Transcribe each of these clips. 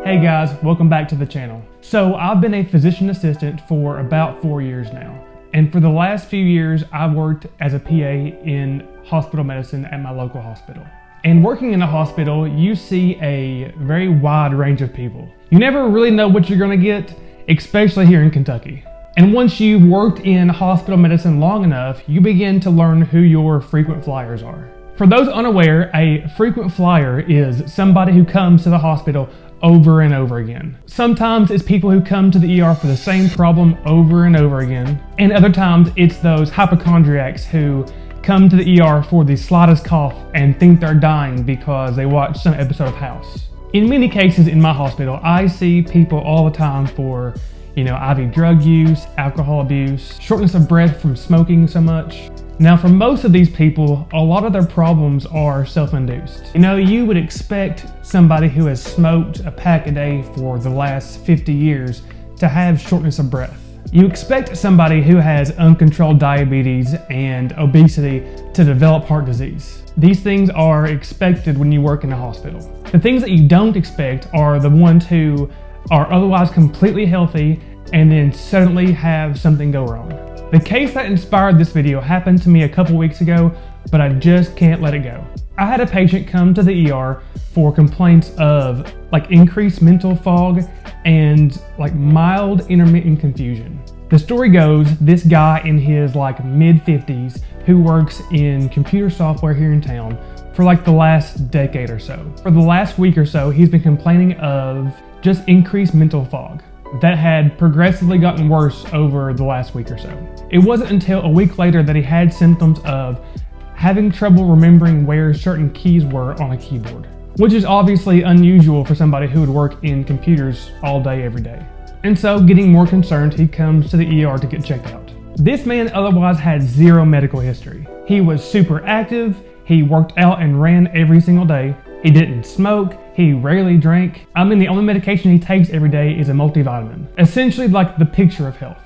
Hey guys, welcome back to the channel. So I've been a physician assistant for about 4 years now. And for the last few years, I've worked as a PA in hospital medicine at my local hospital. And working in a hospital, you see a very wide range of people. You never really know what you're gonna get, especially here in Kentucky. And once you've worked in hospital medicine long enough, you begin to learn who your frequent flyers are. For those unaware, a frequent flyer is somebody who comes to the hospital over and over again. Sometimes it's people who come to the ER for the same problem over and over again. And other times it's those hypochondriacs who come to the ER for the slightest cough and think they're dying because they watched some episode of House. In many cases in my hospital, I see people all the time for, IV drug use, alcohol abuse, shortness of breath from smoking so much. Now, for most of these people, a lot of their problems are self-induced. You would expect somebody who has smoked a pack a day for the last 50 years to have shortness of breath. You expect somebody who has uncontrolled diabetes and obesity to develop heart disease. These things are expected when you work in a hospital. The things that you don't expect are the ones who are otherwise completely healthy and then suddenly have something go wrong. The case that inspired this video happened to me a couple weeks ago, but I just can't let it go. I had a patient come to the ER for complaints of increased mental fog and mild intermittent confusion. The story goes, this guy in his mid-50s who works in computer software here in town for the last decade or so. For the last week or so, he's been complaining of just increased mental fog that had progressively gotten worse over the last week or so. It wasn't until a week later that he had symptoms of having trouble remembering where certain keys were on a keyboard, which is obviously unusual for somebody who would work in computers all day, every day. And so, getting more concerned, he comes to the ER to get checked out. This man otherwise had zero medical history. He was super active, he worked out and ran every single day, he didn't smoke, he rarely drank. The only medication he takes every day is a multivitamin. Essentially the picture of health.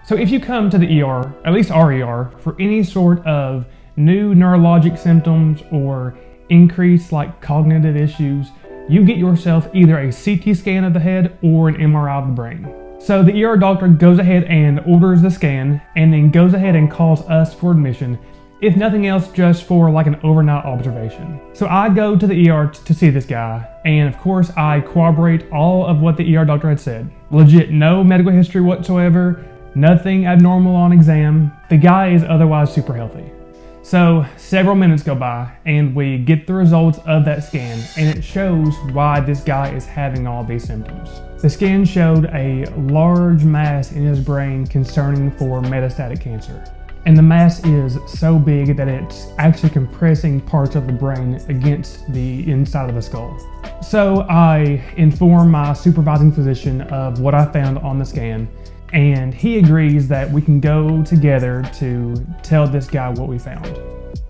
So if you come to the ER, at least our ER, for any sort of new neurologic symptoms or increased cognitive issues, you get yourself either a CT scan of the head or an MRI of the brain. So the ER doctor goes ahead and orders the scan and then goes ahead and calls us for admission, if nothing else, just for an overnight observation. So I go to the ER to see this guy, and of course I corroborate all of what the ER doctor had said. Legit, no medical history whatsoever, nothing abnormal on exam. The guy is otherwise super healthy. So several minutes go by and we get the results of that scan, and it shows why this guy is having all these symptoms. The scan showed a large mass in his brain concerning for metastatic cancer. And the mass is so big that it's actually compressing parts of the brain against the inside of the skull. So I inform my supervising physician of what I found on the scan, and he agrees that we can go together to tell this guy what we found.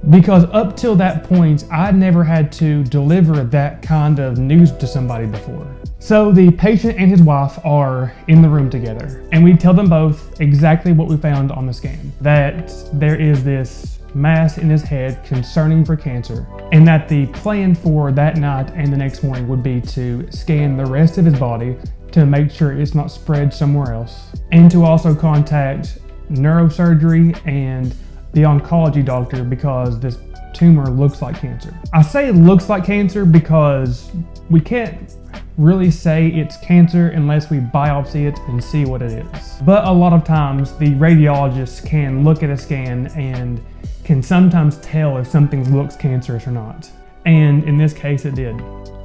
Because up till that point, I'd never had to deliver that kind of news to somebody before. So the patient and his wife are in the room together, and we tell them both exactly what we found on the scan. That there is this mass in his head concerning for cancer, and that the plan for that night and the next morning would be to scan the rest of his body to make sure it's not spread somewhere else, and to also contact neurosurgery and the oncology doctor because this tumor looks like cancer. I say it looks like cancer because we can't really say it's cancer unless we biopsy it and see what it is. But a lot of times the radiologists can look at a scan and can sometimes tell if something looks cancerous or not. And in this case it did.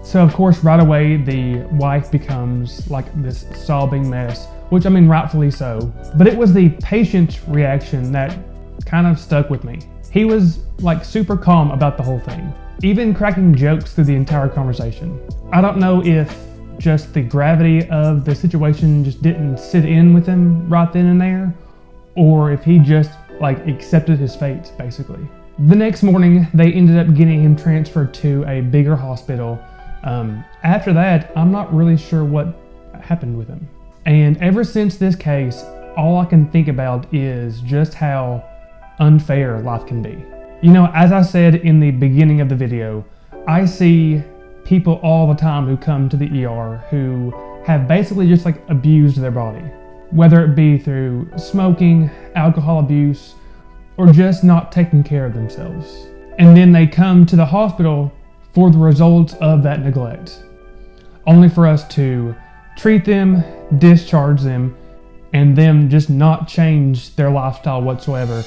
So of course right away the wife becomes this sobbing mess, which rightfully so. But it was the patient's reaction that kind of stuck with me. He was super calm about the whole thing, even cracking jokes through the entire conversation. I don't know if just the gravity of the situation just didn't sit in with him right then and there, or if he just accepted his fate, basically. The next morning, they ended up getting him transferred to a bigger hospital. After that, I'm not really sure what happened with him. And ever since this case, all I can think about is just how unfair life can be. As I said in the beginning of the video, I see people all the time who come to the ER who have basically just like abused their body, whether it be through smoking, alcohol abuse, or just not taking care of themselves. And then they come to the hospital for the results of that neglect, only for us to treat them, discharge them, and them just not change their lifestyle whatsoever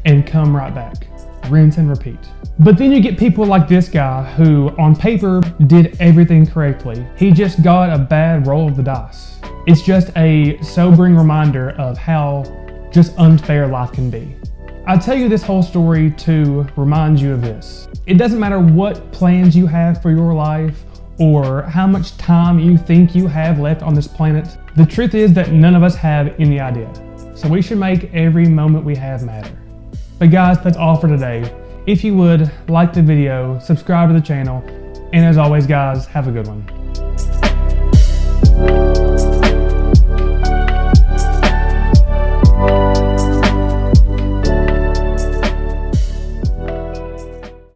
and come right back. Rinse and repeat. But then you get people like this guy who on paper did everything correctly. He just got a bad roll of the dice. It's just a sobering reminder of how just unfair life can be. I tell you this whole story to remind you of this. It doesn't matter what plans you have for your life or how much time you think you have left on this planet. The truth is that none of us have any idea. So we should make every moment we have matter. But guys, that's all for today. If you would, like the video, subscribe to the channel, and as always guys, have a good one.